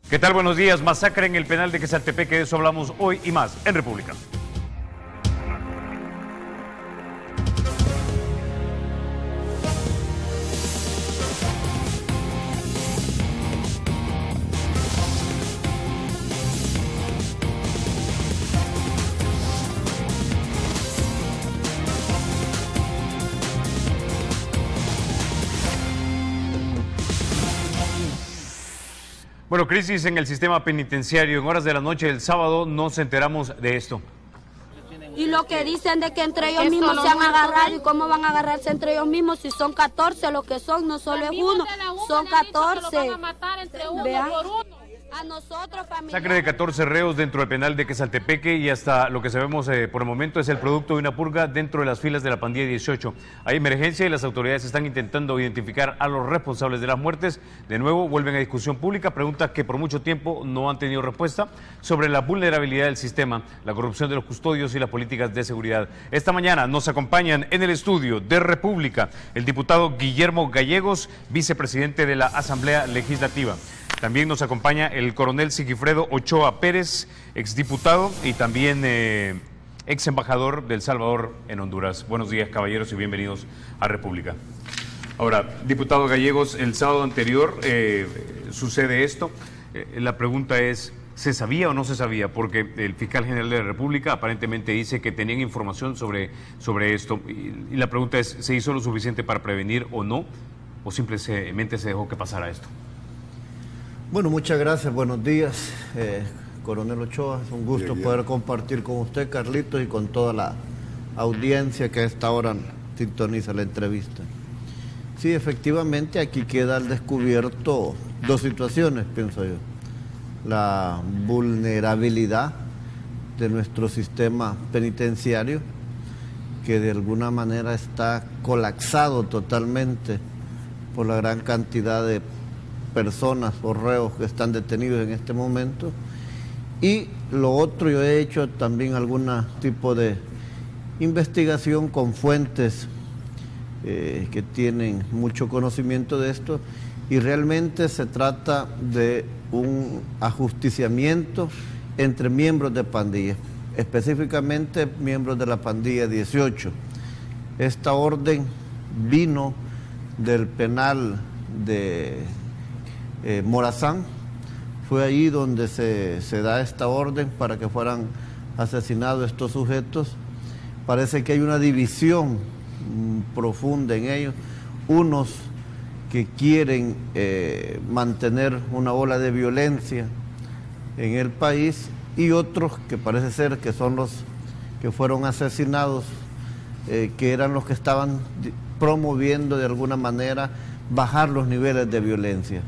¿Qué tal? Buenos días. Masacre en el penal de Quezaltepeque, de eso hablamos hoy y más en República. Bueno, crisis en el sistema penitenciario. En horas de la noche del sábado nos enteramos de esto. Y lo que dicen de que entre ellos mismos se han agarrado, ¿y cómo van a agarrarse entre ellos mismos si son 14 lo que son? No solo es uno, son 14. Vean. A nosotros, familiares. Masacre de 14 reos dentro del penal de Quezaltepeque y hasta lo que sabemos por el momento es el producto de una purga dentro de las filas de la pandilla 18. Hay emergencia y las autoridades están intentando identificar a los responsables de las muertes. De nuevo vuelven a discusión pública, preguntas que por mucho tiempo no han tenido respuesta sobre la vulnerabilidad del sistema, la corrupción de los custodios y las políticas de seguridad. Esta mañana nos acompañan en el estudio de República el diputado Guillermo Gallegos, vicepresidente de la Asamblea Legislativa. También nos acompaña el coronel Sigifredo Ochoa Pérez, exdiputado y también ex embajador del Salvador en Honduras. Buenos días, caballeros, y bienvenidos a República. Ahora, diputado Gallegos, el sábado anterior sucede esto. La pregunta es, ¿se sabía o no se sabía? Porque el fiscal general de la República aparentemente dice que tenían información sobre esto. Y la pregunta es, ¿se hizo lo suficiente para prevenir o no? ¿O simplemente se dejó que pasara esto? Bueno, muchas gracias, buenos días, coronel Ochoa, es un gusto poder compartir con usted, Carlitos, y con toda la audiencia que a esta hora sintoniza la entrevista. Sí, efectivamente, aquí queda al descubierto dos situaciones, pienso yo. La vulnerabilidad de nuestro sistema penitenciario, que de alguna manera está colapsado totalmente por la gran cantidad de personas o reos que están detenidos en este momento. Y lo otro, yo he hecho también algún tipo de investigación con fuentes que tienen mucho conocimiento de esto, y realmente se trata de un ajusticiamiento entre miembros de pandillas, específicamente miembros de la pandilla 18. Esta orden vino del penal de Morazán. Fue ahí donde se da esta orden para que fueran asesinados estos sujetos. Parece que hay una división profunda en ellos, unos que quieren mantener una ola de violencia en el país, y otros que parece ser que son los que fueron asesinados, que eran los que estaban promoviendo de alguna manera bajar los niveles de violencia.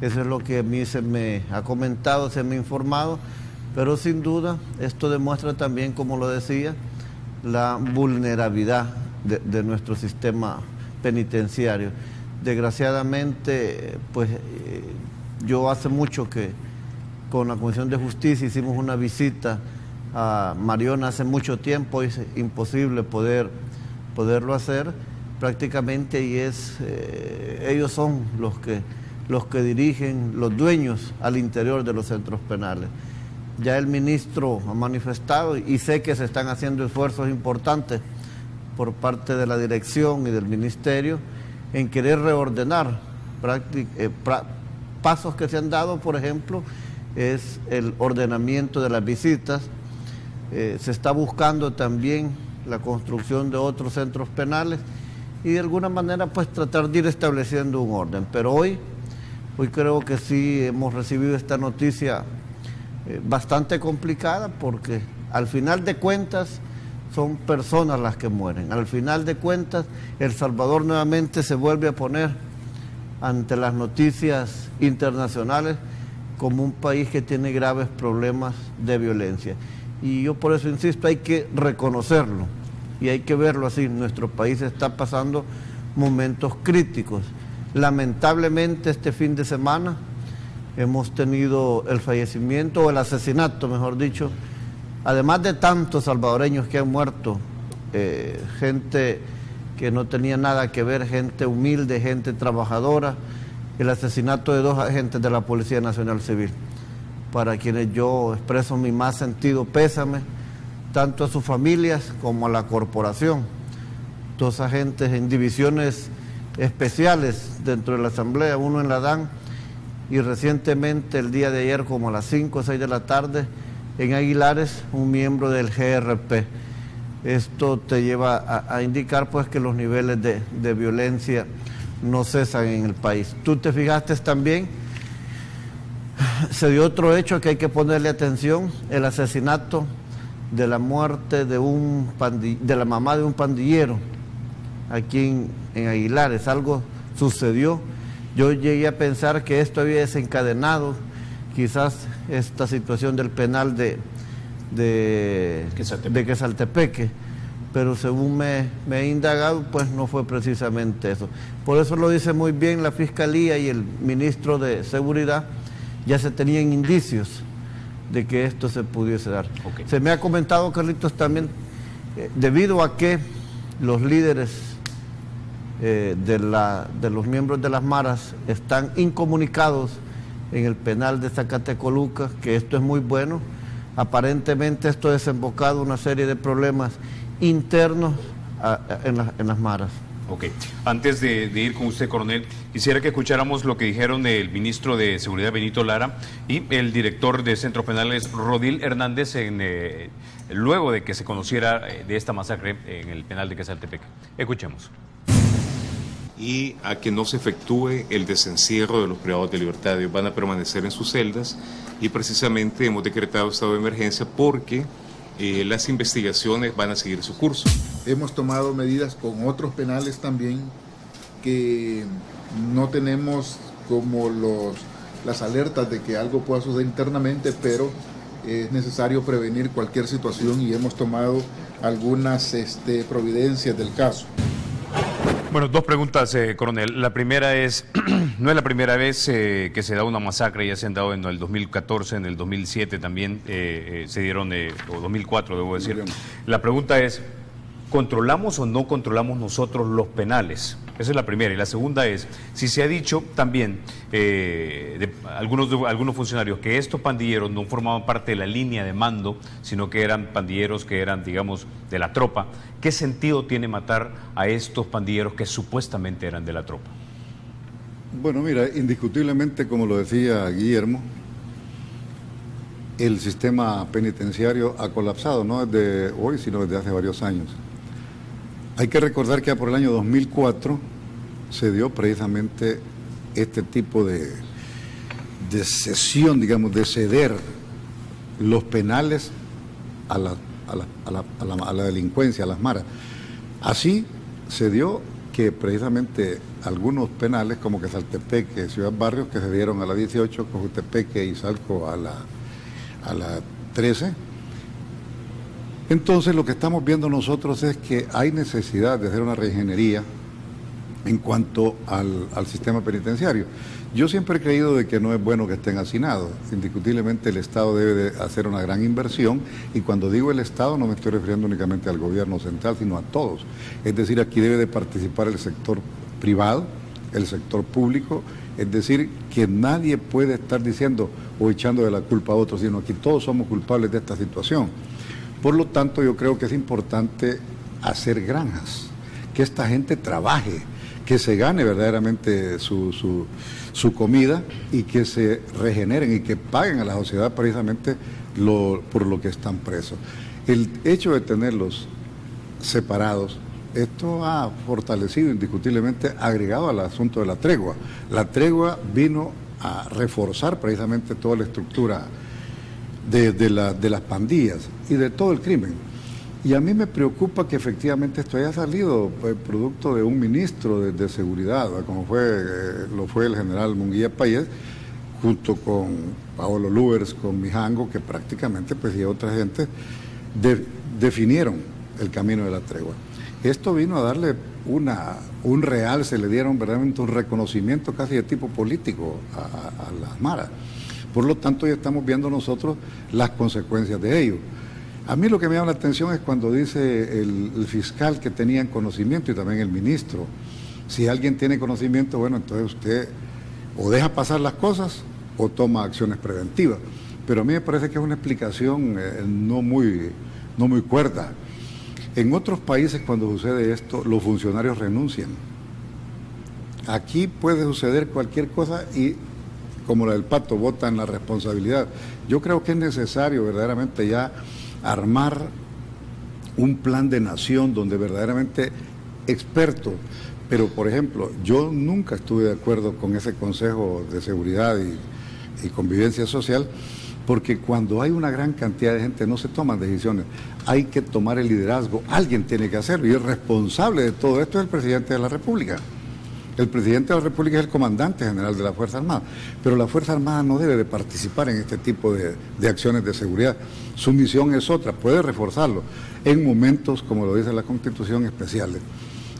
Eso es lo que a mí se me ha comentado, se me ha informado, pero sin duda esto demuestra también, como lo decía, la vulnerabilidad de nuestro sistema penitenciario. Desgraciadamente, pues yo hace mucho que con la Comisión de Justicia hicimos una visita a Mariona hace mucho tiempo, y es imposible poderlo hacer prácticamente, y ellos son los que dirigen, los dueños al interior de los centros penales. Ya el ministro ha manifestado, y sé que se están haciendo esfuerzos importantes por parte de la dirección y del ministerio en querer reordenar pasos que se han dado. Por ejemplo, es el ordenamiento de las visitas. Se está buscando también la construcción de otros centros penales, y de alguna manera pues tratar de ir estableciendo un orden. Pero hoy creo que sí hemos recibido esta noticia bastante complicada, porque al final de cuentas son personas las que mueren. Al final de cuentas, El Salvador nuevamente se vuelve a poner ante las noticias internacionales como un país que tiene graves problemas de violencia. Y yo por eso insisto, hay que reconocerlo y hay que verlo así. Nuestro país está pasando momentos críticos. Lamentablemente este fin de semana hemos tenido el fallecimiento, o el asesinato, mejor dicho, además de tantos salvadoreños que han muerto, gente que no tenía nada que ver, gente humilde, gente trabajadora, el asesinato de 2 agentes de la Policía Nacional Civil, para quienes yo expreso mi más sentido pésame, tanto a sus familias como a la corporación. 2 agentes en divisiones especiales dentro de la Asamblea, uno en la DAN, y recientemente el día de ayer como a las 5 o 6 de la tarde en Aguilares, un miembro del GRP. Esto te lleva a indicar pues que los niveles de violencia no cesan en el país. Tú te fijaste también, se dio otro hecho que hay que ponerle atención, el asesinato de la muerte de la mamá de un pandillero aquí en Aguilares. Algo sucedió. Yo llegué a pensar que esto había desencadenado quizás esta situación del penal de Quesaltepeque, pero según me he indagado, pues no fue precisamente eso. Por eso lo dice muy bien la Fiscalía y el ministro de Seguridad, ya se tenían indicios de que esto se pudiese dar. Okay. Se me ha comentado, Carlitos, también, debido a que los líderes de los miembros de las maras están incomunicados en el penal de Zacatecoluca, que esto es muy bueno. Aparentemente esto ha desembocado una serie de problemas internos en las maras. Ok. Antes de ir con usted, coronel, quisiera que escucháramos lo que dijeron el ministro de Seguridad, Benito Lara, y el director de Centros Penales, Rodil Hernández, luego de que se conociera de esta masacre en el penal de Quesaltepeque. Escuchemos. Y a que no se efectúe el desencierro de los privados de libertad. Ellos van a permanecer en sus celdas y precisamente hemos decretado estado de emergencia porque las investigaciones van a seguir su curso. Hemos tomado medidas con otros penales también que no tenemos como las alertas de que algo pueda suceder internamente, pero es necesario prevenir cualquier situación y hemos tomado algunas providencias del caso. Bueno, 2 preguntas, coronel. La primera es, no es la primera vez que se da una masacre, ya se han dado en el 2014, en el 2007 también se dieron, o 2004 debo decir. La pregunta es, ¿controlamos o no controlamos nosotros los penales? Esa es la primera. Y la segunda es, si se ha dicho también de algunos funcionarios que estos pandilleros no formaban parte de la línea de mando, sino que eran pandilleros que eran, digamos, de la tropa, ¿qué sentido tiene matar a estos pandilleros que supuestamente eran de la tropa? Bueno, mira, indiscutiblemente, como lo decía Guillermo, el sistema penitenciario ha colapsado, no desde hoy, sino desde hace varios años. Hay que recordar que por el año 2004 se dio precisamente este tipo de cesión, digamos, de ceder los penales a la delincuencia, a las maras. Así se dio que precisamente algunos penales, como Quesaltepeque, Ciudad Barrios, que se dieron a la 18, Cojutepeque y Salco a la 13. Entonces lo que estamos viendo nosotros es que hay necesidad de hacer una reingeniería en cuanto al sistema penitenciario. Yo siempre he creído de que no es bueno que estén hacinados. Indiscutiblemente el Estado debe de hacer una gran inversión, y cuando digo el Estado no me estoy refiriendo únicamente al gobierno central, sino a todos. Es decir, aquí debe de participar el sector privado, el sector público, es decir, que nadie puede estar diciendo o echando de la culpa a otros, sino que todos somos culpables de esta situación. Por lo tanto, yo creo que es importante hacer granjas, que esta gente trabaje, que se gane verdaderamente su comida y que se regeneren y que paguen a la sociedad precisamente por lo que están presos. El hecho de tenerlos separados, esto ha fortalecido indiscutiblemente, agregado al asunto de la tregua. La tregua vino a reforzar precisamente toda la estructura de las pandillas y de todo el crimen. Y a mí me preocupa que efectivamente esto haya salido producto de un ministro de seguridad, como lo fue el general Munguía Payés, junto con Paolo Lubers, con Mijango, que prácticamente pues y otra gente definieron el camino de la tregua. Esto vino a darle un realce, le dieron verdaderamente un reconocimiento casi de tipo político a las maras. Por lo tanto, ya estamos viendo nosotros las consecuencias de ello. A mí lo que me llama la atención es cuando dice el fiscal que tenían conocimiento y también el ministro. Si alguien tiene conocimiento, bueno, entonces usted o deja pasar las cosas o toma acciones preventivas. Pero a mí me parece que es una explicación no muy cuerda. En otros países, cuando sucede esto, los funcionarios renuncian. Aquí puede suceder cualquier cosa y, como la del Pato, botan la responsabilidad. Yo creo que es necesario verdaderamente ya armar un plan de nación donde verdaderamente expertos, pero por ejemplo, yo nunca estuve de acuerdo con ese Consejo de Seguridad y Convivencia Social, porque cuando hay una gran cantidad de gente no se toman decisiones, hay que tomar el liderazgo, alguien tiene que hacerlo, y el responsable de todo esto es el presidente de la República. El presidente de la República es el comandante general de la Fuerza Armada, pero la Fuerza Armada no debe de participar en este tipo de acciones de seguridad. Su misión es otra, puede reforzarlo en momentos, como lo dice la Constitución, especiales.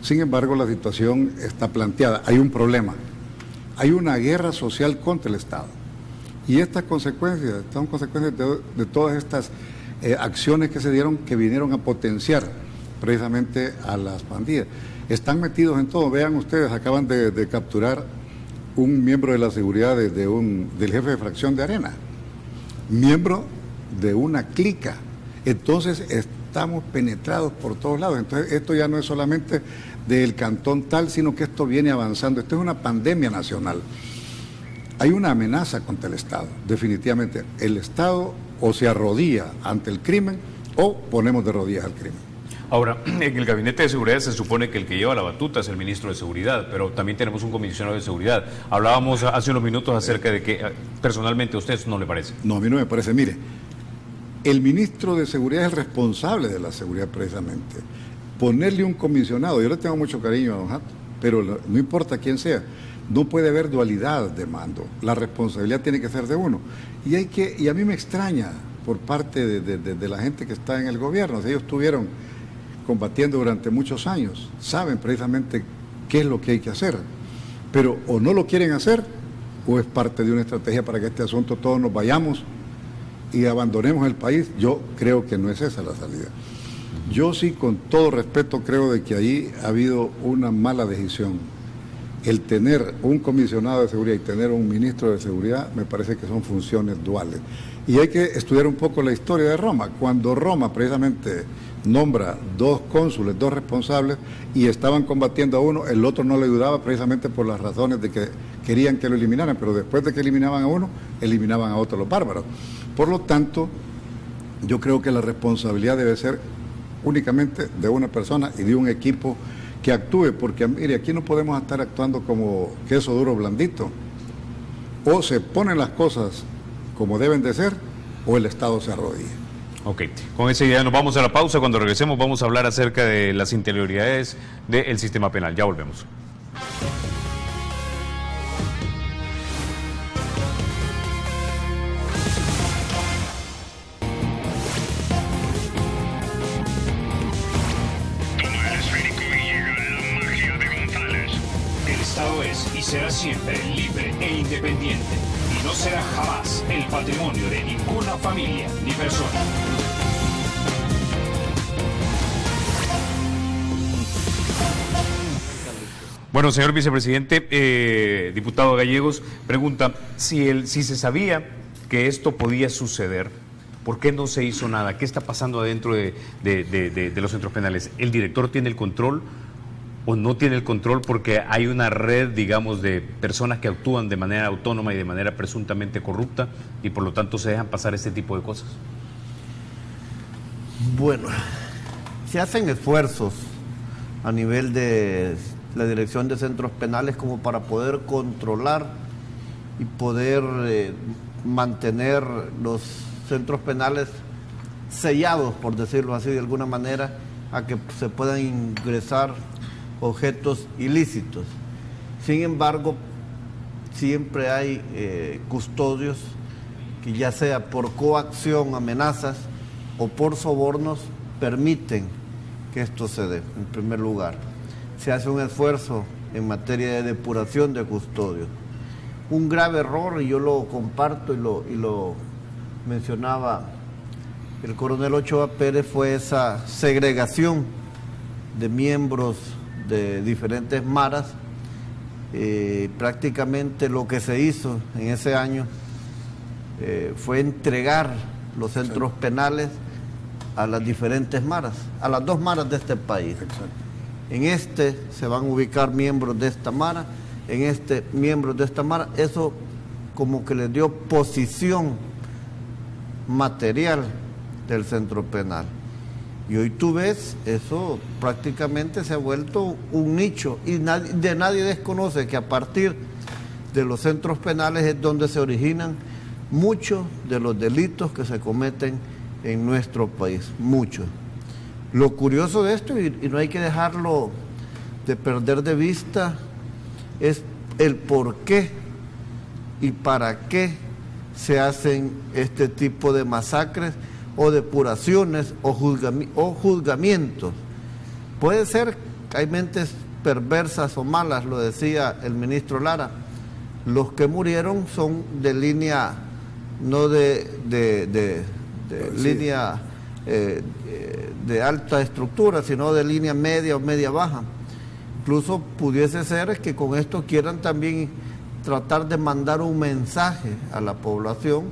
Sin embargo, la situación está planteada, hay un problema, hay una guerra social contra el Estado. Y estas consecuencias son consecuencias de todas estas acciones que se dieron, que vinieron a potenciar precisamente a las pandillas. Están metidos en todo. Vean ustedes, acaban de capturar un miembro de la seguridad del jefe de fracción de Arena, miembro de una clica. Entonces estamos penetrados por todos lados. Entonces esto ya no es solamente del cantón tal, sino que esto viene avanzando. Esto es una pandemia nacional. Hay una amenaza contra el Estado, definitivamente. El Estado o se arrodilla ante el crimen o ponemos de rodillas al crimen. Ahora, en el Gabinete de Seguridad se supone que el que lleva la batuta es el ministro de Seguridad, pero también tenemos un comisionado de Seguridad. Hablábamos hace unos minutos acerca de que personalmente a usted no le parece. No, a mí no me parece. Mire, el ministro de Seguridad es el responsable de la seguridad precisamente. Ponerle un comisionado, yo le tengo mucho cariño a don Jato, pero no importa quién sea, no puede haber dualidad de mando. La responsabilidad tiene que ser de uno. Y a mí me extraña por parte de la gente que está en el gobierno. Ellos estuvieron combatiendo durante muchos años, saben precisamente qué es lo que hay que hacer, pero o no lo quieren hacer o es parte de una estrategia para que este asunto todos nos vayamos y abandonemos el país. Yo creo que no es esa la salida. Yo sí, con todo respeto, creo de que ahí ha habido una mala decisión. El tener un comisionado de seguridad y tener un ministro de seguridad me parece que son funciones duales. Y hay que estudiar un poco la historia de Roma. Cuando Roma precisamente nombra 2 cónsules, 2 responsables, y estaban combatiendo a uno, el otro no le ayudaba precisamente por las razones de que querían que lo eliminaran, pero después de que eliminaban a uno, eliminaban a otro, los bárbaros. Por lo tanto, yo creo que la responsabilidad debe ser únicamente de una persona y de un equipo que actúe, porque mire, aquí no podemos estar actuando como queso duro blandito. O se ponen las cosas como deben de ser, o el Estado se arrodilla. Ok, con esa idea nos vamos a la pausa. Cuando regresemos vamos a hablar acerca de las interioridades del sistema penal. Ya volvemos. Toma el esférico y llega la magia de González. El Estado es y será siempre libre e independiente. Y no será jamás el patrimonio de ninguna familia ni persona. Bueno, señor vicepresidente, diputado Gallegos, pregunta, si se sabía que esto podía suceder, ¿por qué no se hizo nada? ¿Qué está pasando adentro de los centros penales? ¿El director tiene el control o no tiene el control porque hay una red, digamos, de personas que actúan de manera autónoma y de manera presuntamente corrupta y por lo tanto se dejan pasar este tipo de cosas? Bueno, se hacen esfuerzos a nivel de la Dirección de Centros Penales como para poder controlar y poder mantener los centros penales sellados, por decirlo así de alguna manera, a que se puedan ingresar objetos ilícitos. Sin embargo, siempre hay custodios que, ya sea por coacción, amenazas o por sobornos, permiten que esto se dé. En primer lugar, se hace un esfuerzo en materia de depuración de custodios. Un grave error, y yo lo comparto y lo mencionaba el coronel Ochoa Pérez, fue esa segregación de miembros de diferentes maras prácticamente lo que se hizo en ese año fue entregar los centros penales a las diferentes maras, a las 2 maras de este país. Exacto. En este se van a ubicar miembros de esta mara, en este miembros de esta mara. Eso como que le dio posición material del centro penal. Y hoy tú ves, eso prácticamente se ha vuelto un nicho y nadie desconoce que a partir de los centros penales es donde se originan muchos de los delitos que se cometen en nuestro país, muchos. Lo curioso de esto, y no hay que dejarlo de perder de vista, es el por qué y para qué se hacen este tipo de masacres o depuraciones o juzgamientos. Puede ser que hay mentes perversas o malas, lo decía el ministro Lara. Los que murieron son de línea, no de línea de alta estructura, sino de línea media o media baja. Incluso pudiese ser que con esto quieran también tratar de mandar un mensaje a la población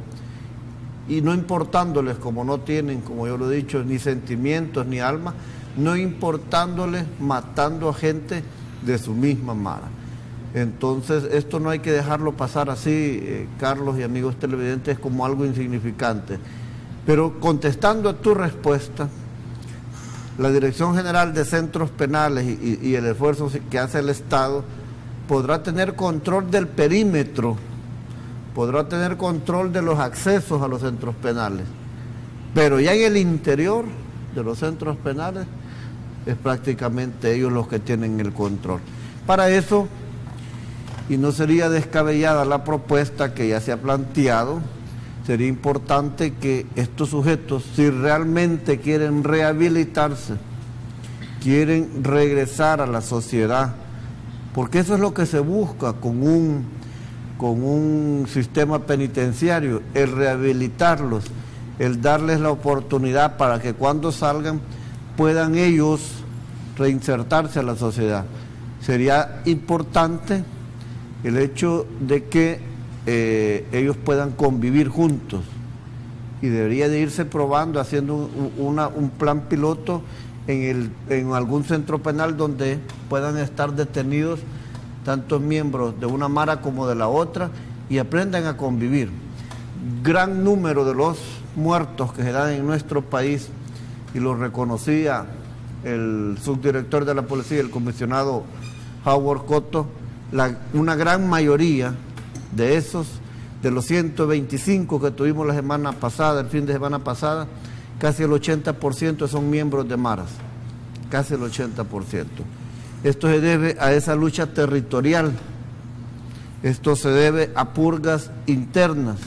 y no importándoles, como no tienen, como yo lo he dicho, ni sentimientos ni alma, no importándoles matando a gente de su misma mara. Entonces esto no hay que dejarlo pasar así, Carlos y amigos televidentes, como algo insignificante. Pero contestando a tu respuesta, la Dirección General de Centros Penales y el esfuerzo que hace el Estado podrá tener control del perímetro, podrá tener control de los accesos a los centros penales, pero ya en el interior de los centros penales es prácticamente ellos los que tienen el control. Para eso, y no sería descabellada la propuesta que ya se ha planteado, sería importante que estos sujetos, si realmente quieren rehabilitarse, quieren regresar a la sociedad, porque eso es lo que se busca con un sistema penitenciario, el rehabilitarlos, el darles la oportunidad para que cuando salgan puedan ellos reinsertarse a la sociedad. Sería importante el hecho de que ellos puedan convivir juntos y debería de irse probando, haciendo un plan piloto en algún centro penal donde puedan estar detenidos tantos miembros de una mara como de la otra y aprendan a convivir. Gran número de los muertos que se dan en nuestro país, y lo reconocía el subdirector de la policía, el comisionado Howard Cotto, una gran mayoría de esos, de los 125 que tuvimos la semana pasada, el fin de semana pasada, casi el 80% son miembros de maras, casi el 80%. Esto se debe a esa lucha territorial, esto se debe a purgas internas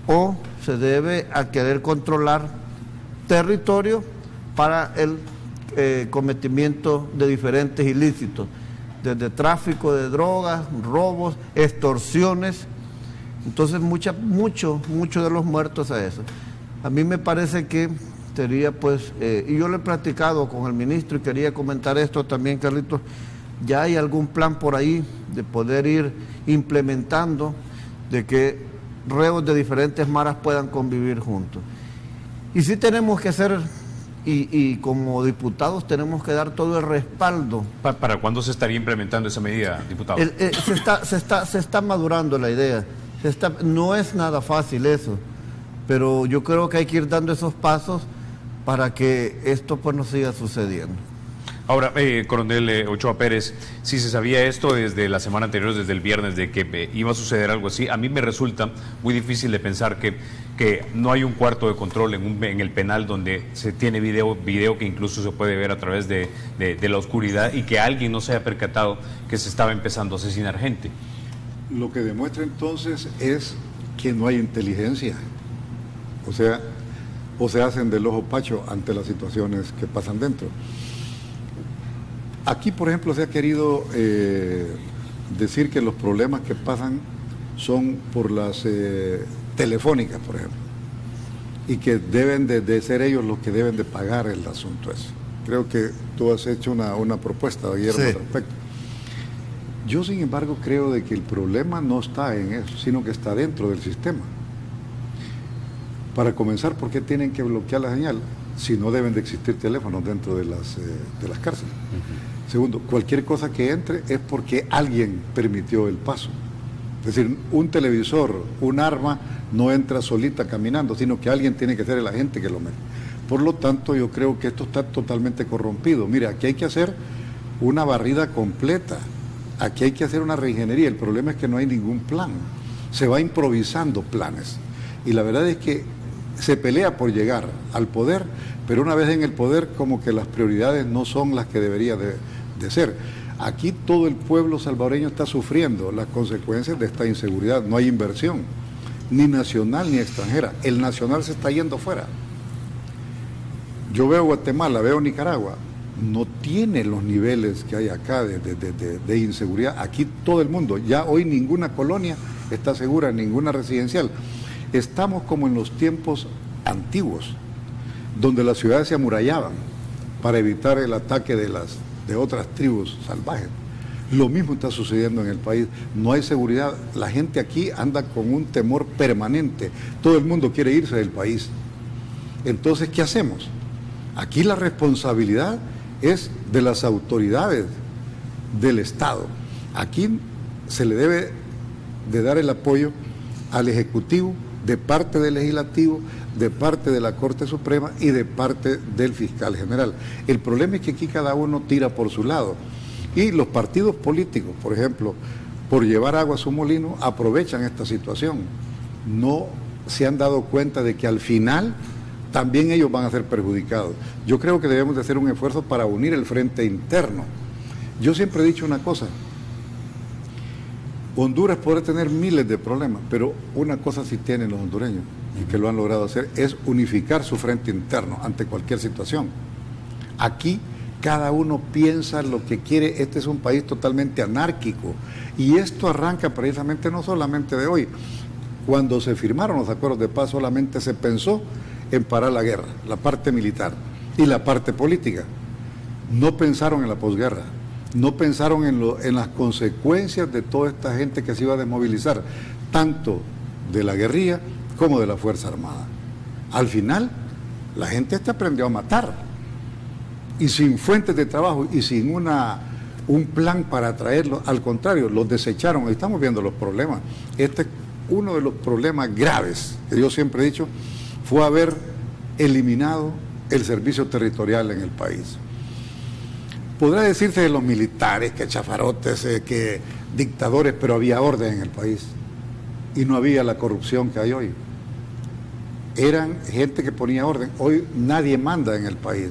o se debe a querer controlar territorio para el cometimiento de diferentes ilícitos, desde tráfico de drogas, robos, extorsiones. Entonces muchos de los muertos a eso. A mí me parece que sería y yo lo he platicado con el ministro y quería comentar esto también, Carlitos, ya hay algún plan por ahí de poder ir implementando, de que reos de diferentes maras puedan convivir juntos. Y sí tenemos que hacer, y como diputados tenemos que dar todo el respaldo. ¿Para cuándo se estaría implementando esa medida, diputado? Se está madurando la idea. No es nada fácil eso, pero yo creo que hay que ir dando esos pasos para que esto pues no siga sucediendo. Ahora, coronel Ochoa Pérez, si se sabía esto desde la semana anterior, desde el viernes, de que iba a suceder algo así, a mí me resulta muy difícil de pensar que no hay un cuarto de control en el penal donde se tiene video que incluso se puede ver a través de la oscuridad, y que alguien no se haya percatado que se estaba empezando a asesinar gente. Lo que demuestra entonces es que no hay inteligencia, o se hacen del ojo pacho ante las situaciones que pasan dentro. Aquí, por ejemplo, se ha querido decir que los problemas que pasan son por las telefónicas, por ejemplo, y que deben de ser ellos los que deben de pagar el asunto ese. Creo que tú has hecho una propuesta, Guillermo, sí, al respecto. Yo, sin embargo, creo de que el problema no está en eso, sino que está dentro del sistema. Para comenzar, ¿por qué tienen que bloquear la señal si no deben de existir teléfonos dentro de las cárceles? Segundo, cualquier cosa que entre es porque alguien permitió el paso. Es decir, un televisor, un arma, no entra solita caminando, sino que alguien tiene que ser el agente que lo mete. Por lo tanto, yo creo que esto está totalmente corrompido. Mira, aquí hay que hacer una barrida completa, aquí hay que hacer una reingeniería. El problema es que no hay ningún plan, se va improvisando planes. Y la verdad es que se pelea por llegar al poder, pero una vez en el poder como que las prioridades no son las que debería de ser. Aquí todo el pueblo salvadoreño está sufriendo las consecuencias de esta inseguridad. No hay inversión, ni nacional ni extranjera. El nacional se está yendo fuera. Yo veo Guatemala, veo Nicaragua, no tiene los niveles que hay acá de inseguridad. Aquí todo el mundo, ya hoy ninguna colonia está segura, ninguna residencial. Estamos como en los tiempos antiguos, donde las ciudades se amurallaban para evitar el ataque de otras tribus salvajes. Lo mismo está sucediendo en el país. No hay seguridad. La gente aquí anda con un temor permanente. Todo el mundo quiere irse del país. Entonces, ¿qué hacemos? Aquí la responsabilidad es de las autoridades del Estado. Aquí se le debe de dar el apoyo al Ejecutivo, de parte del Legislativo, de parte de la Corte Suprema y de parte del Fiscal General. El problema es que aquí cada uno tira por su lado. Y los partidos políticos, por ejemplo, por llevar agua a su molino, aprovechan esta situación. No se han dado cuenta de que al final también ellos van a ser perjudicados. Yo creo que debemos de hacer un esfuerzo para unir el frente interno. Yo siempre he dicho una cosa: Honduras podrá tener miles de problemas, pero una cosa sí tienen los hondureños, y que lo han logrado hacer, es unificar su frente interno ante cualquier situación. Aquí cada uno piensa lo que quiere. Este es un país totalmente anárquico, y esto arranca precisamente no solamente de hoy. Cuando se firmaron los acuerdos de paz solamente se pensó en parar la guerra, la parte militar y la parte política. No pensaron en la posguerra. No pensaron en las consecuencias de toda esta gente que se iba a desmovilizar, tanto de la guerrilla como de la Fuerza Armada. Al final, la gente aprendió a matar, y sin fuentes de trabajo y sin un plan para atraerlos. Al contrario, los desecharon. Estamos viendo los problemas. Este es uno de los problemas graves que yo siempre he dicho, fue haber eliminado el servicio territorial en el país. Podrá decirse de los militares, que chafarotes, que dictadores, pero había orden en el país y no había la corrupción que hay hoy. Eran gente que ponía orden. Hoy nadie manda en el país.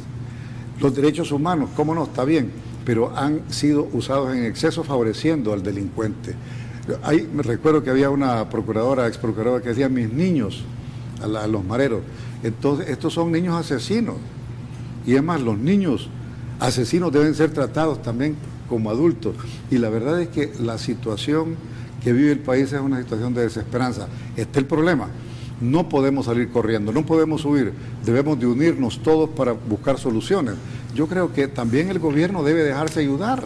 Los derechos humanos, cómo no, está bien, pero han sido usados en exceso favoreciendo al delincuente. Ahí me recuerdo que había una procuradora, ex procuradora, que decía: mis niños, a los mareros. Entonces, estos son niños asesinos. Y además, los niños asesinos deben ser tratados también como adultos. Y la verdad es que la situación que vive el país es una situación de desesperanza. Este es el problema. No podemos salir corriendo, no podemos huir. Debemos de unirnos todos para buscar soluciones. Yo creo que también el gobierno debe dejarse ayudar.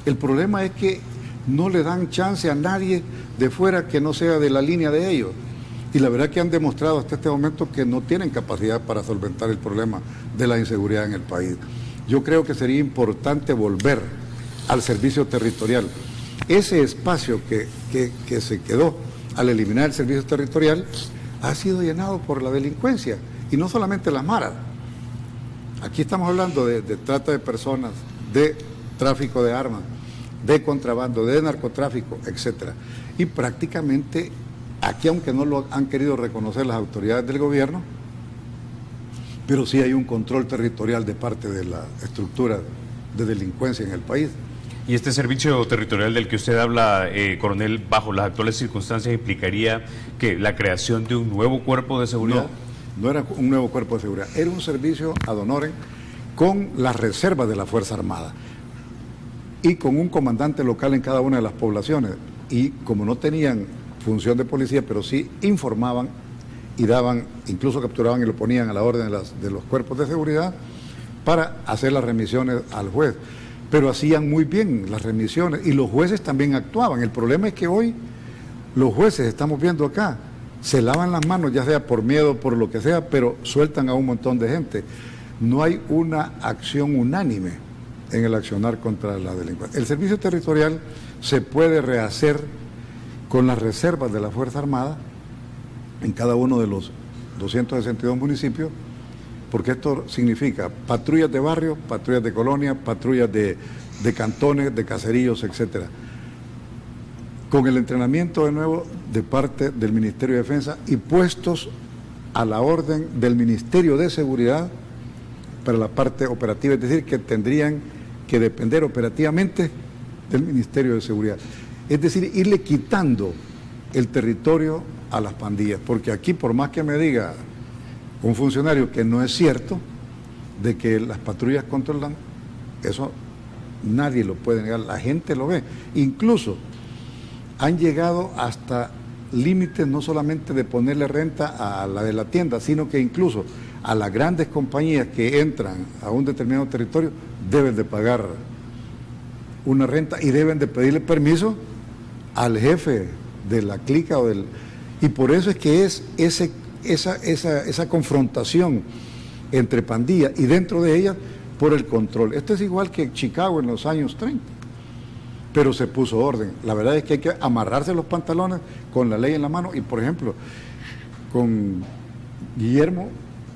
El problema es que no le dan chance a nadie de fuera que no sea de la línea de ellos. Y la verdad que han demostrado hasta este momento que no tienen capacidad para solventar el problema de la inseguridad en el país. Yo creo que sería importante volver al servicio territorial. Ese espacio que se quedó al eliminar el servicio territorial ha sido llenado por la delincuencia, y no solamente las maras. Aquí estamos hablando de trata de personas, de tráfico de armas, de contrabando, de narcotráfico, etc. Y prácticamente aquí, aunque no lo han querido reconocer las autoridades del gobierno, pero sí hay un control territorial de parte de la estructura de delincuencia en el país. ¿Y este servicio territorial del que usted habla, coronel, bajo las actuales circunstancias, implicaría que la creación de un nuevo cuerpo de seguridad? No era un nuevo cuerpo de seguridad, era un servicio ad honorem con las reservas de la Fuerza Armada y con un comandante local en cada una de las poblaciones. Y como no tenían función de policía, pero sí informaban y daban, incluso capturaban y lo ponían a la orden de los cuerpos de seguridad para hacer las remisiones al juez. pero hacían muy bien las remisiones y los jueces también actuaban. El problema es que hoy los jueces, estamos viendo acá, se lavan las manos, ya sea por miedo, por lo que sea, pero sueltan a un montón de gente. No hay una acción unánime en el accionar contra la delincuencia. El servicio territorial se puede rehacer con las reservas de la Fuerza Armada en cada uno de los 262 municipios, porque esto significa patrullas de barrio, patrullas de colonia, patrullas de cantones, de caseríos, etcétera, con el entrenamiento de nuevo de parte del Ministerio de Defensa y puestos a la orden del Ministerio de Seguridad para la parte operativa, es decir, que tendrían que depender operativamente del Ministerio de Seguridad. Es decir, irle quitando el territorio a las pandillas, porque aquí, por más que me diga un funcionario que no es cierto, de que las patrullas controlan, eso nadie lo puede negar, la gente lo ve. Incluso han llegado hasta límites no solamente de ponerle renta a la de la tienda, sino que incluso a las grandes compañías que entran a un determinado territorio deben de pagar una renta y deben de pedirle permiso al jefe de la clica o del... Y por eso es que es esa confrontación entre pandillas y dentro de ellas por el control. Esto es igual que Chicago en los años 30, pero se puso orden. La verdad es que hay que amarrarse los pantalones con la ley en la mano y, por ejemplo, con Guillermo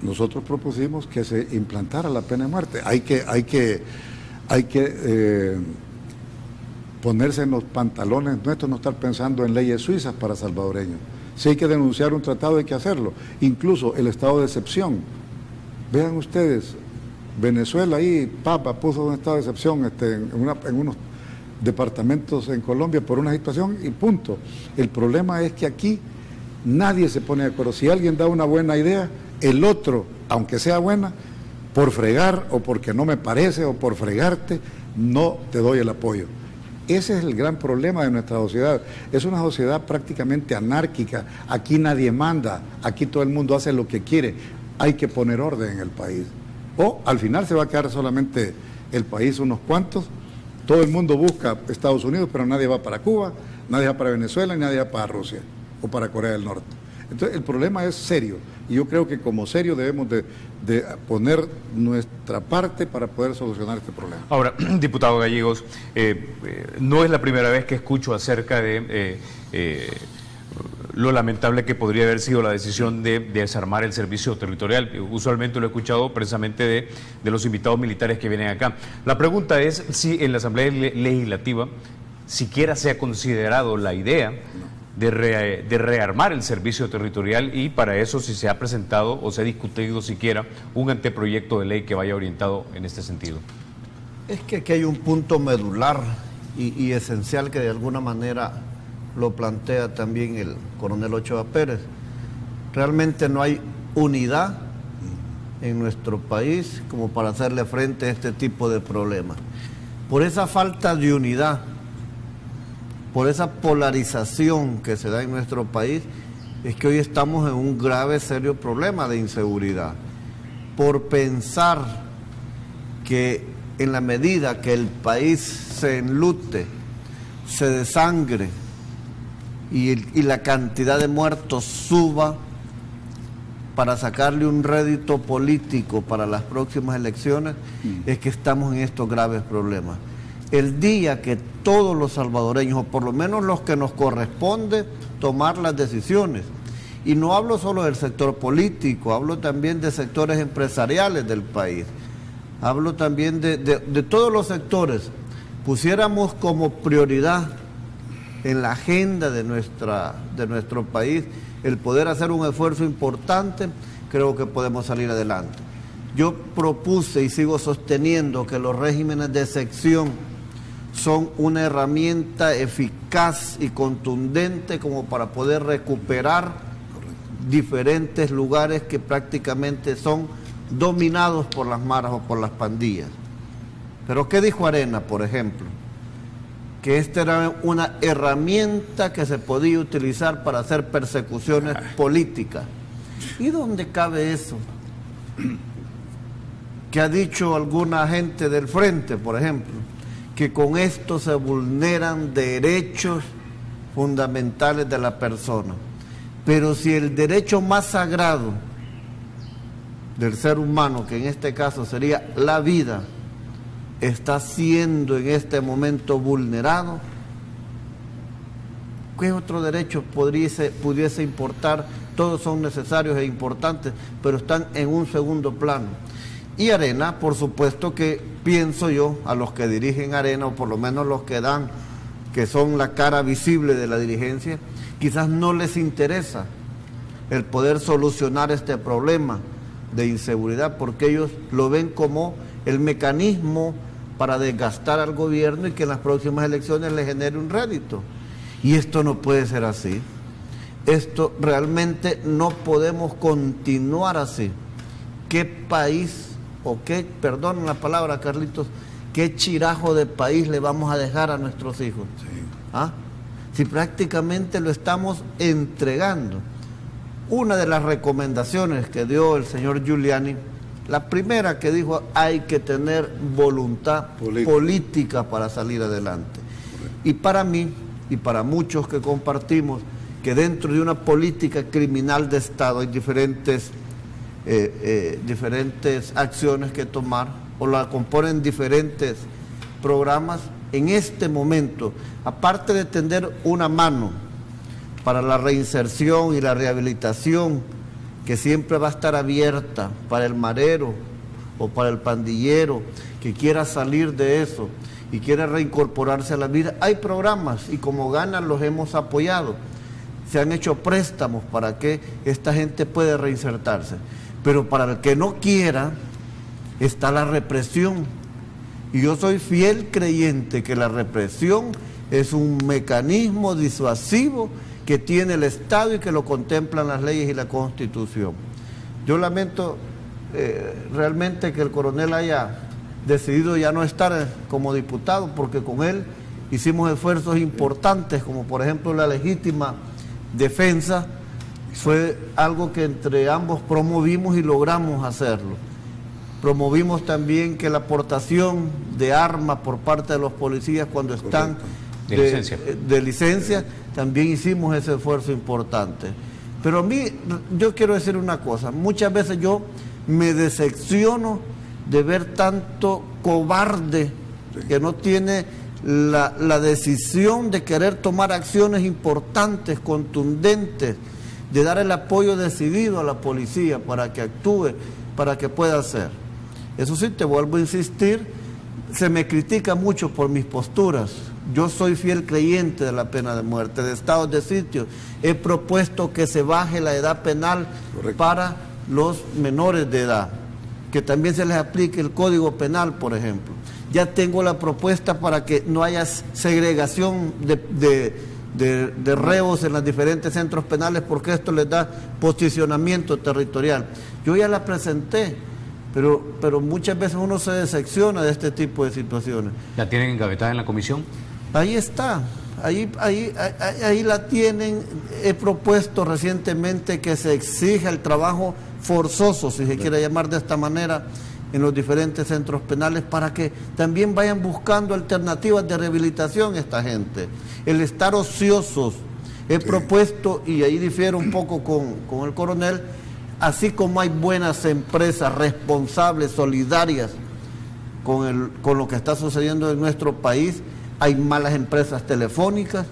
nosotros propusimos que se implantara la pena de muerte. Hay que ponerse en los pantalones nuestros, no estar pensando en leyes suizas para salvadoreños. Si hay que denunciar un tratado, hay que hacerlo. Incluso el estado de excepción. Vean ustedes, Venezuela ahí, Papa puso un estado de excepción en unos departamentos en Colombia por una situación y punto. El problema es que aquí nadie se pone de acuerdo. Si alguien da una buena idea, el otro, aunque sea buena, por fregar o porque no me parece o por fregarte, no te doy el apoyo. Ese es el gran problema de nuestra sociedad. Es una sociedad prácticamente anárquica. Aquí nadie manda, aquí todo el mundo hace lo que quiere. Hay que poner orden en el país. O al final se va a quedar solamente el país unos cuantos. Todo el mundo busca Estados Unidos, pero nadie va para Cuba, nadie va para Venezuela, y nadie va para Rusia o para Corea del Norte. Entonces el problema es serio y yo creo que como serio debemos de poner nuestra parte para poder solucionar este problema. Ahora, diputado Gallegos, no es la primera vez que escucho acerca de lo lamentable que podría haber sido la decisión de desarmar el servicio territorial. Usualmente lo he escuchado precisamente de los invitados militares que vienen acá. La pregunta es si en la Asamblea Legislativa siquiera se ha considerado la idea de rearmar el servicio territorial y para eso si se ha presentado o se ha discutido siquiera un anteproyecto de ley que vaya orientado en este sentido. Es que aquí hay un punto medular y esencial que de alguna manera lo plantea también el coronel Ochoa Pérez. Realmente no hay unidad en nuestro país como para hacerle frente a este tipo de problemas. Por esa falta de unidad, por esa polarización que se da en nuestro país, es que hoy estamos en un grave, serio problema de inseguridad. Por pensar que en la medida que el país se enlute, se desangre y la cantidad de muertos suba para sacarle un rédito político para las próximas elecciones, es que estamos en estos graves problemas. El día que todos los salvadoreños, o por lo menos los que nos corresponde tomar las decisiones, y no hablo solo del sector político, hablo también de sectores empresariales del país, hablo también de todos los sectores, pusiéramos como prioridad en la agenda de nuestro país el poder hacer un esfuerzo importante, creo que podemos salir adelante. Yo propuse y sigo sosteniendo que los regímenes de excepción son una herramienta eficaz y contundente como para poder recuperar diferentes lugares que prácticamente son dominados por las maras o por las pandillas. Pero ¿qué dijo Arena, por ejemplo? Que esta era una herramienta que se podía utilizar para hacer persecuciones políticas. ¿Y dónde cabe eso? ¿Qué ha dicho alguna gente del frente, por ejemplo? que con esto se vulneran derechos fundamentales de la persona. Pero si el derecho más sagrado del ser humano, que en este caso sería la vida, está siendo en este momento vulnerado, ¿qué otro derecho pudiese importar? Todos son necesarios e importantes, pero están en un segundo plano. Y Arena, por supuesto que pienso yo, a los que dirigen Arena, o por lo menos los que dan, que son la cara visible de la dirigencia, quizás no les interesa el poder solucionar este problema de inseguridad, porque ellos lo ven como el mecanismo para desgastar al gobierno y que en las próximas elecciones le genere un rédito. Y esto no puede ser así. Esto realmente no podemos continuar así. ¿Qué país, o qué, perdón la palabra, Carlitos, qué chirajo de país le vamos a dejar a nuestros hijos? Sí. ¿Ah? Si prácticamente lo estamos entregando. Una de las recomendaciones que dio el señor Giuliani, la primera que dijo, hay que tener voluntad política para salir adelante. Y para mí, y para muchos que compartimos, que dentro de una política criminal de Estado hay diferentes acciones que tomar, o la componen diferentes programas. En este momento, aparte de tender una mano para la reinserción y la rehabilitación, que siempre va a estar abierta para el marero o para el pandillero que quiera salir de eso y quiera reincorporarse a la vida, hay programas y como ganan los hemos apoyado. Se han hecho préstamos para que esta gente pueda reinsertarse. Pero para el que no quiera, está la represión. Y yo soy fiel creyente que la represión es un mecanismo disuasivo que tiene el Estado y que lo contemplan las leyes y la Constitución. Yo lamento realmente que el coronel haya decidido ya no estar como diputado, porque con él hicimos esfuerzos importantes, como por ejemplo la legítima defensa, fue algo que entre ambos promovimos y logramos hacerlo. Promovimos también que la aportación de armas por parte de los policías cuando están de licencia, también hicimos ese esfuerzo importante. Pero a mí, yo quiero decir una cosa, muchas veces yo me decepciono de ver tanto cobarde que no tiene la decisión de querer tomar acciones importantes, contundentes, de dar el apoyo decidido a la policía para que actúe, para que pueda hacer. Eso sí, te vuelvo a insistir, se me critica mucho por mis posturas. Yo soy fiel creyente de la pena de muerte, de estados de sitio. He propuesto que se baje la edad penal para los menores de edad, que también se les aplique el Código Penal, por ejemplo. Ya tengo la propuesta para que no haya segregación de reos en los diferentes centros penales, porque esto les da posicionamiento territorial. Yo ya la presenté, pero muchas veces uno se decepciona de este tipo de situaciones. ¿La tienen engavetada en la comisión? Ahí está, ahí la tienen. He propuesto recientemente que se exija el trabajo forzoso, si se quiere llamar de esta manera, en los diferentes centros penales, para que también vayan buscando alternativas de rehabilitación a esta gente. El estar ociosos, he propuesto, y ahí difiero un poco con el coronel, así como hay buenas empresas responsables, solidarias con lo que está sucediendo en nuestro país, hay malas empresas telefónicas,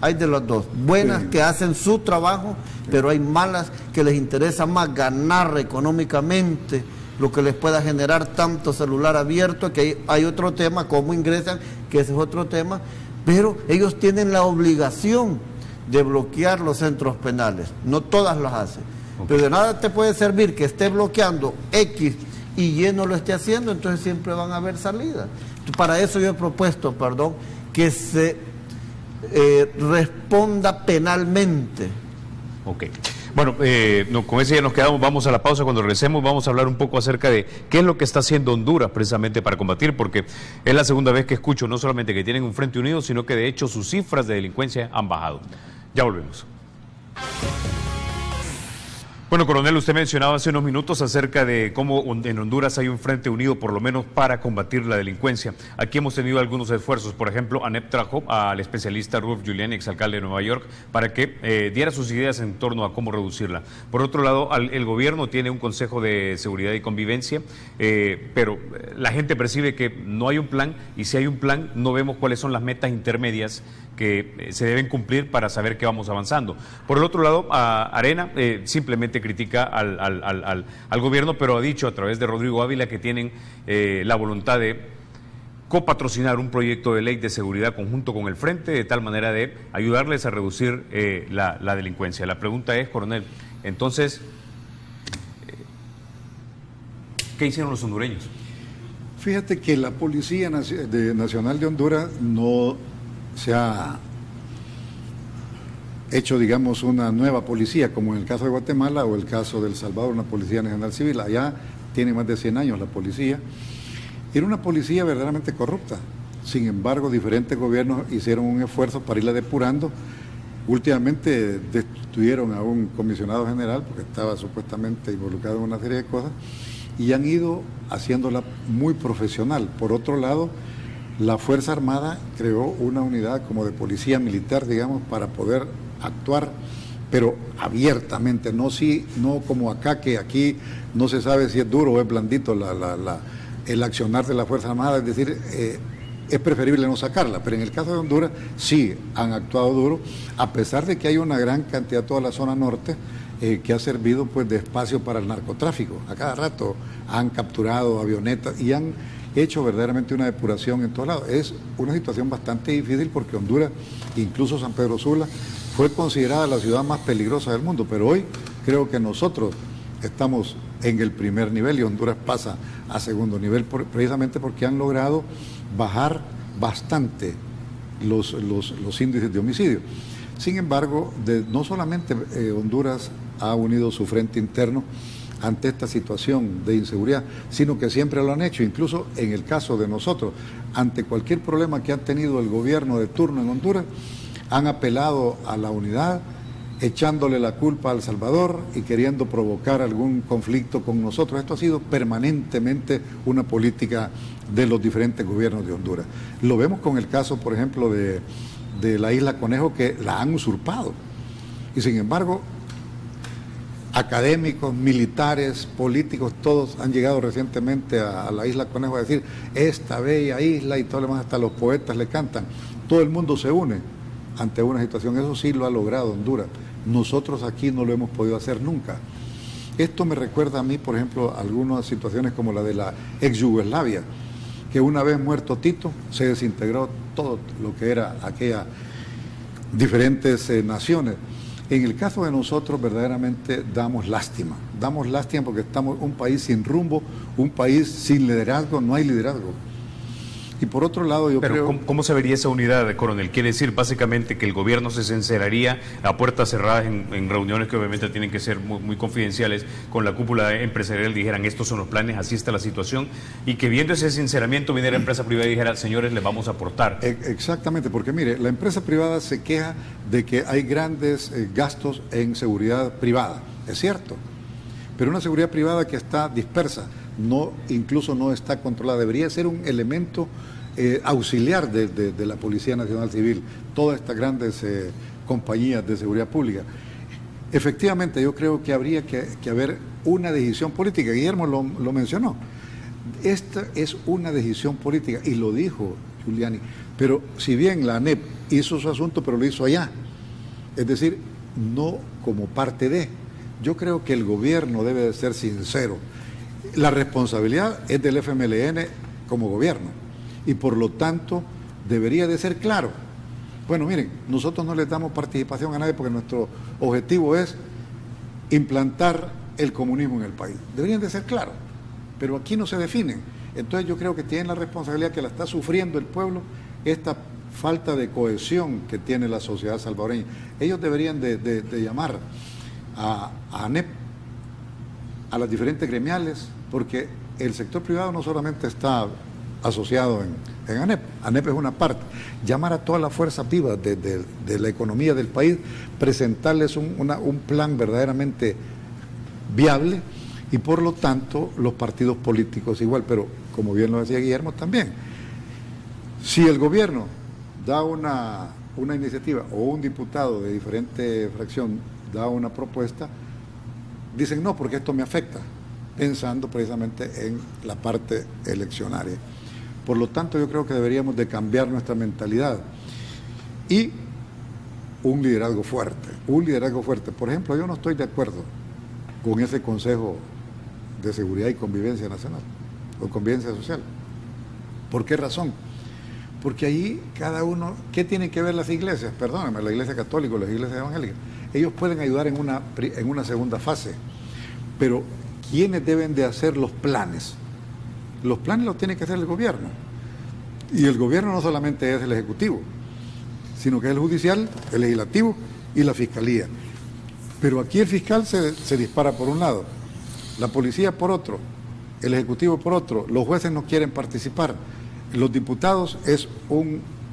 hay de las dos, buenas que hacen su trabajo, pero hay malas que les interesa más ganar económicamente lo que les pueda generar tanto celular abierto, que hay otro tema, cómo ingresan, que ese es otro tema, pero ellos tienen la obligación de bloquear los centros penales, no todas las hacen. Pero de nada te puede servir que esté bloqueando X y Y no lo esté haciendo, entonces siempre van a haber salidas. Para eso yo he propuesto, que se responda penalmente. Ok. Bueno, con ese ya nos quedamos, vamos a la pausa. Cuando regresemos vamos a hablar un poco acerca de qué es lo que está haciendo Honduras precisamente para combatir, porque es la segunda vez que escucho no solamente que tienen un frente unido, sino que de hecho sus cifras de delincuencia han bajado. Ya volvemos. Bueno, coronel, usted mencionaba hace unos minutos acerca de cómo en Honduras hay un frente unido, por lo menos para combatir la delincuencia. Aquí hemos tenido algunos esfuerzos. Por ejemplo, ANEP trajo al especialista Rudolph Giuliani, exalcalde de Nueva York, para que diera sus ideas en torno a cómo reducirla. Por otro lado, el gobierno tiene un Consejo de Seguridad y Convivencia, pero la gente percibe que no hay un plan, y si hay un plan, no vemos cuáles son las metas intermedias que se deben cumplir para saber que vamos avanzando. Por el otro lado, Arena simplemente critica al gobierno, pero ha dicho a través de Rodrigo Ávila que tienen la voluntad de copatrocinar un proyecto de ley de seguridad conjunto con el Frente, de tal manera de ayudarles a reducir la delincuencia. La pregunta es, coronel, entonces, ¿qué hicieron los hondureños? Fíjate que la Policía Nacional de Honduras no se ha hecho, digamos, una nueva policía, como en el caso de Guatemala o el caso de El Salvador, una Policía Nacional Civil. Allá tiene más de 100 años la policía. Era una policía verdaderamente corrupta. Sin embargo, diferentes gobiernos hicieron un esfuerzo para irla depurando. Últimamente destituyeron a un comisionado general porque estaba supuestamente involucrado en una serie de cosas y han ido haciéndola muy profesional. Por otro lado, la Fuerza Armada creó una unidad como de policía militar, digamos, para poder actuar, pero abiertamente, no como acá, que aquí no se sabe si es duro o es blandito el accionar de la Fuerza Armada, es decir, es preferible no sacarla, pero en el caso de Honduras sí han actuado duro, a pesar de que hay una gran cantidad, toda la zona norte, que ha servido pues de espacio para el narcotráfico. A cada rato han capturado avionetas y han hecho verdaderamente una depuración en todos lados. Es una situación bastante difícil porque Honduras, incluso San Pedro Sula, fue considerada la ciudad más peligrosa del mundo, pero hoy creo que nosotros estamos en el primer nivel y Honduras pasa a segundo nivel precisamente porque han logrado bajar bastante los índices de homicidio. Sin embargo, no solamente Honduras ha unido su frente interno ante esta situación de inseguridad, sino que siempre lo han hecho, incluso en el caso de nosotros, ante cualquier problema que ha tenido el gobierno de turno en Honduras, han apelado a la unidad, echándole la culpa a El Salvador y queriendo provocar algún conflicto con nosotros. Esto ha sido permanentemente una política de los diferentes gobiernos de Honduras. Lo vemos con el caso, por ejemplo, de la Isla Conejo, que la han usurpado. Y sin embargo, académicos, militares, políticos, todos han llegado recientemente a la Isla Conejo a decir, esta bella isla y todo lo demás, hasta los poetas le cantan. Todo el mundo se une ante una situación. Eso sí lo ha logrado Honduras. Nosotros aquí no lo hemos podido hacer nunca. Esto me recuerda a mí, por ejemplo, algunas situaciones como la de la ex Yugoslavia, que una vez muerto Tito, se desintegró todo lo que era aquellas diferentes naciones. En el caso de nosotros, verdaderamente damos lástima porque estamos un país sin rumbo, un país sin liderazgo, no hay liderazgo. Y por otro lado, yo creo... Pero ¿cómo se vería esa unidad, coronel? Quiere decir básicamente que el gobierno se sinceraría a puertas cerradas en reuniones que obviamente tienen que ser muy, muy confidenciales con la cúpula empresarial, dijeran estos son los planes, así está la situación, y que viendo ese sinceramiento viniera la empresa privada y dijera, señores, les vamos a aportar. Exactamente, porque mire, la empresa privada se queja de que hay grandes gastos en seguridad privada, es cierto, pero una seguridad privada que está dispersa, incluso no está controlada, debería ser un elemento auxiliar de la Policía Nacional Civil, todas estas grandes compañías de seguridad pública. Efectivamente, yo creo que habría que haber una decisión política. Guillermo lo mencionó. Esta es una decisión política, y lo dijo Giuliani. Pero si bien la ANEP hizo su asunto, pero lo hizo allá, es decir, no como parte de. Yo creo que el gobierno debe de ser sincero. La responsabilidad es del FMLN como gobierno, y por lo tanto debería de ser claro. Bueno, miren, nosotros no le damos participación a nadie porque nuestro objetivo es implantar el comunismo en el país. Deberían de ser claros, pero aquí no se definen. Entonces yo creo que tienen la responsabilidad que la está sufriendo el pueblo, esta falta de cohesión que tiene la sociedad salvadoreña. Ellos deberían de llamar a ANEP, a las diferentes gremiales, porque el sector privado no solamente está asociado en ANEP. ANEP es una parte. Llamar a todas las fuerzas vivas de la economía del país, presentarles un plan verdaderamente viable, y por lo tanto los partidos políticos igual. Pero como bien lo decía Guillermo también, si el gobierno da una iniciativa o un diputado de diferente fracción da una propuesta, dicen no, porque esto me afecta, pensando precisamente en la parte eleccionaria. Por lo tanto, yo creo que deberíamos de cambiar nuestra mentalidad y un liderazgo fuerte. Por ejemplo, yo no estoy de acuerdo con ese Consejo de Seguridad y Convivencia Nacional o Convivencia Social. ¿Por qué razón? Porque ahí cada uno, ¿qué tienen que ver las iglesias? Perdónenme, la iglesia católica o las iglesias evangélicas. Ellos pueden ayudar en una segunda fase, pero ¿quiénes deben de hacer los planes? Los planes los tiene que hacer el gobierno. Y el gobierno no solamente es el ejecutivo, sino que es el judicial, el legislativo y la fiscalía. Pero aquí el fiscal se dispara por un lado, la policía por otro, el ejecutivo por otro, los jueces no quieren participar, los diputados es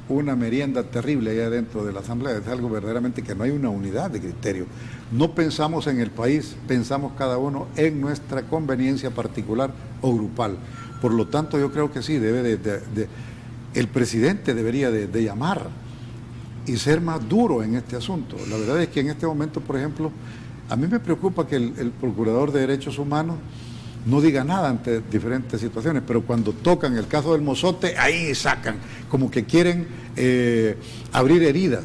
una merienda terrible allá dentro de la Asamblea, es algo verdaderamente que no hay una unidad de criterio. No pensamos en el país, pensamos cada uno en nuestra conveniencia particular o grupal. Por lo tanto, yo creo que sí, el presidente debería de llamar y ser más duro en este asunto. La verdad es que en este momento, por ejemplo, a mí me preocupa que el Procurador de Derechos Humanos no diga nada ante diferentes situaciones, pero cuando tocan el caso del Mozote, ahí sacan, como que quieren abrir heridas.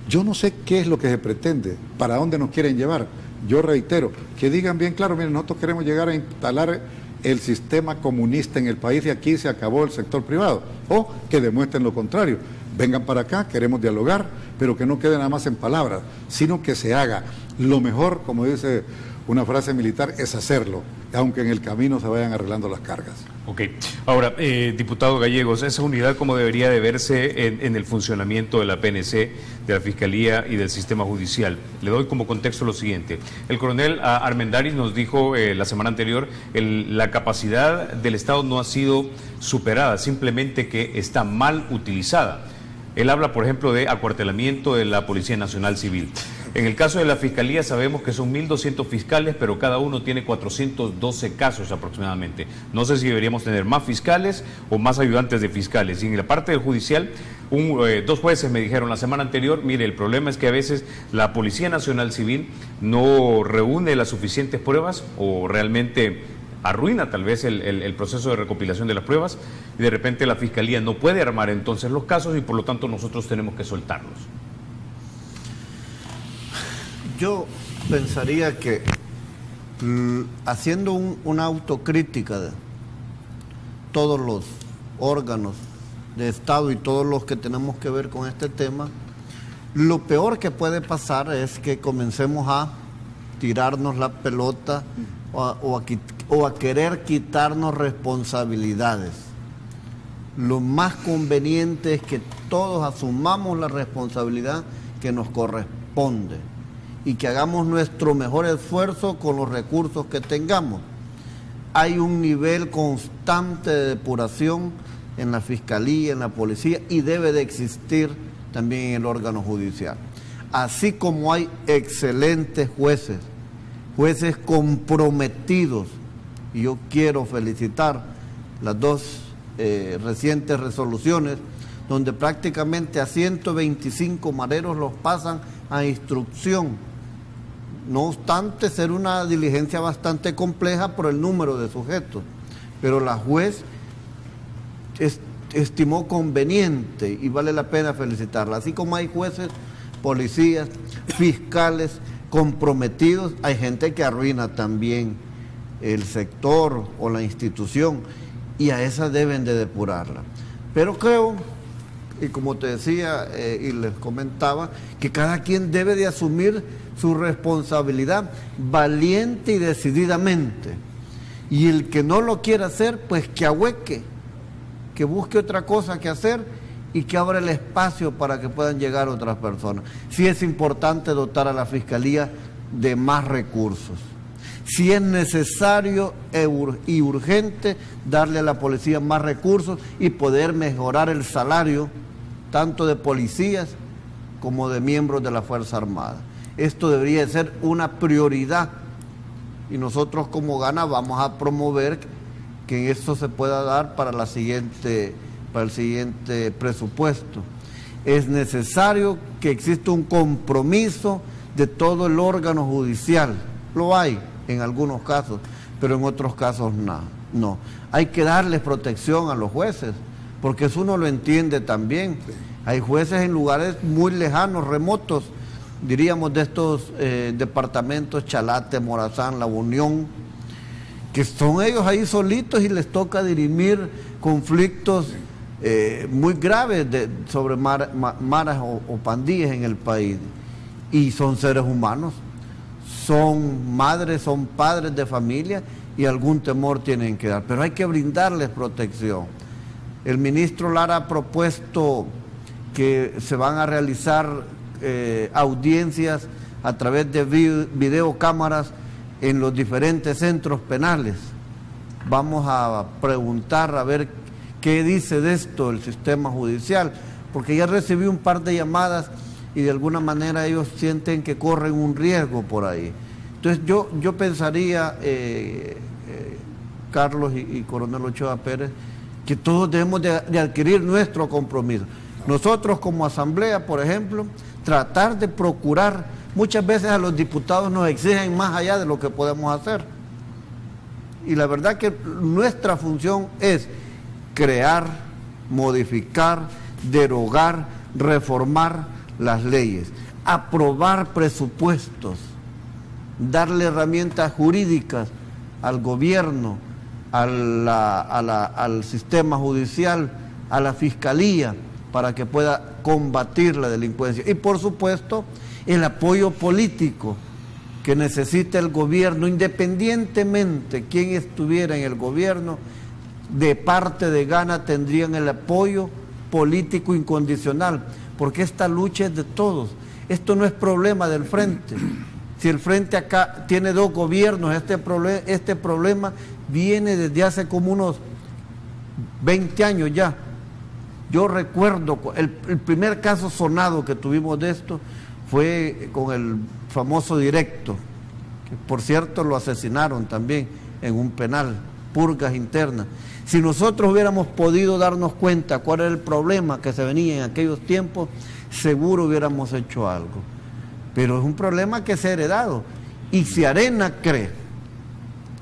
Yo no sé qué es lo que se pretende, para dónde nos quieren llevar. Yo reitero, que digan bien claro, miren, nosotros queremos llegar a instalar el sistema comunista en el país y aquí se acabó el sector privado, o que demuestren lo contrario. Vengan para acá, queremos dialogar, pero que no quede nada más en palabras, sino que se haga. Lo mejor, como dice una frase militar, es hacerlo, aunque en el camino se vayan arreglando las cargas. Ok. Ahora, diputado Gallegos, esa unidad cómo debería de verse en el funcionamiento de la PNC, de la Fiscalía y del sistema judicial. Le doy como contexto lo siguiente. El coronel Armendáriz nos dijo la semana anterior, la capacidad del Estado no ha sido superada, simplemente que está mal utilizada. Él habla, por ejemplo, de acuartelamiento de la Policía Nacional Civil. En el caso de la Fiscalía sabemos que son 1.200 fiscales, pero cada uno tiene 412 casos aproximadamente. No sé si deberíamos tener más fiscales o más ayudantes de fiscales. Y en la parte del judicial, dos jueces me dijeron la semana anterior, mire, el problema es que a veces la Policía Nacional Civil no reúne las suficientes pruebas o realmente arruina tal vez el proceso de recopilación de las pruebas y de repente la Fiscalía no puede armar entonces los casos y por lo tanto nosotros tenemos que soltarlos. Yo pensaría que haciendo una autocrítica de todos los órganos de Estado y todos los que tenemos que ver con este tema, lo peor que puede pasar es que comencemos a tirarnos la pelota o a querer quitarnos responsabilidades. Lo más conveniente es que todos asumamos la responsabilidad que nos corresponde y que hagamos nuestro mejor esfuerzo con los recursos que tengamos. Hay un nivel constante de depuración en la Fiscalía, en la Policía y debe de existir también en el órgano judicial. Así como hay excelentes jueces comprometidos, y yo quiero felicitar las dos recientes resoluciones donde prácticamente a 125 mareros los pasan a instrucción. No obstante ser una diligencia bastante compleja por el número de sujetos, pero la juez estimó conveniente y vale la pena felicitarla. Así como hay jueces, policías, fiscales comprometidos, hay gente que arruina también el sector o la institución y a esa deben de depurarla. Pero creo, y como te decía y les comentaba, que cada quien debe de asumir su responsabilidad valiente y decididamente. Y el que no lo quiera hacer, pues que ahueque, que busque otra cosa que hacer y que abra el espacio para que puedan llegar otras personas. Sí es importante dotar a la Fiscalía de más recursos. Si es necesario y urgente darle a la policía más recursos y poder mejorar el salario tanto de policías como de miembros de la Fuerza Armada. Esto debería ser una prioridad y nosotros como Gana vamos a promover que eso se pueda dar para el siguiente presupuesto. Es necesario que exista un compromiso de todo el órgano judicial. Lo hay en algunos casos, pero en otros casos no. Hay que darles protección a los jueces, porque eso uno lo entiende también. Hay jueces en lugares muy lejanos, remotos, diríamos de estos departamentos, Chalate, Morazán, La Unión, que son ellos ahí solitos y les toca dirimir conflictos muy graves sobre maras o pandillas en el país. Y son seres humanos, son madres, son padres de familia y algún temor tienen que dar, pero hay que brindarles protección. El ministro Lara ha propuesto que se van a realizar audiencias a través de videocámaras en los diferentes centros penales. Vamos a preguntar a ver qué dice de esto el sistema judicial, porque ya recibí un par de llamadas y de alguna manera ellos sienten que corren un riesgo por ahí. Entonces yo pensaría, Carlos y Coronel Ochoa Pérez, que todos debemos de adquirir nuestro compromiso. Nosotros como asamblea, por ejemplo, tratar de procurar, muchas veces a los diputados nos exigen más allá de lo que podemos hacer. Y la verdad que nuestra función es crear, modificar, derogar, reformar las leyes, aprobar presupuestos, darle herramientas jurídicas al gobierno, al sistema judicial, a la fiscalía, para que pueda combatir la delincuencia. Y por supuesto, el apoyo político que necesita el gobierno, independientemente quién estuviera en el gobierno, de parte de Gana tendrían el apoyo político incondicional, porque esta lucha es de todos. Esto no es problema del Frente. Si el Frente acá tiene dos gobiernos, este problema viene desde hace como unos 20 años ya. Yo recuerdo, el primer caso sonado que tuvimos de esto fue con el famoso Directo, que por cierto lo asesinaron también en un penal, purgas internas. Si nosotros hubiéramos podido darnos cuenta cuál era el problema que se venía en aquellos tiempos, seguro hubiéramos hecho algo. Pero es un problema que se ha heredado. Y si Arena cree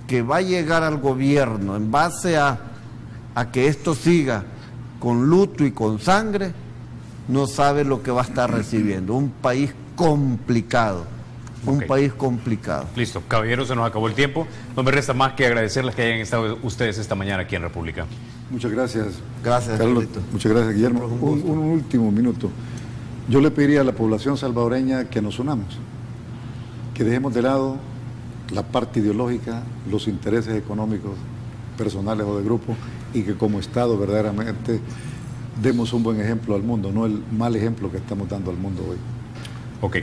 que va a llegar al gobierno en base a que esto siga con luto y con sangre, no sabe lo que va a estar recibiendo. Un país complicado. Un país complicado. Listo, caballeros, se nos acabó el tiempo. No me resta más que agradecerles que hayan estado ustedes esta mañana aquí en República. Muchas gracias. Gracias, Carlos. Carlito. Muchas gracias, Guillermo. Un último minuto. Yo le pediría a la población salvadoreña que nos unamos, que dejemos de lado la parte ideológica, los intereses económicos, personales o de grupo, y que como Estado verdaderamente demos un buen ejemplo al mundo, no el mal ejemplo que estamos dando al mundo hoy. Ok,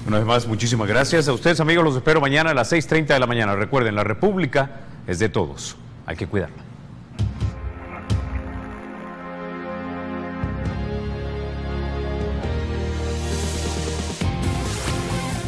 una vez más, muchísimas gracias a ustedes, amigos. Los espero mañana a las 6:30 de la mañana. Recuerden, la República es de todos. Hay que cuidarla.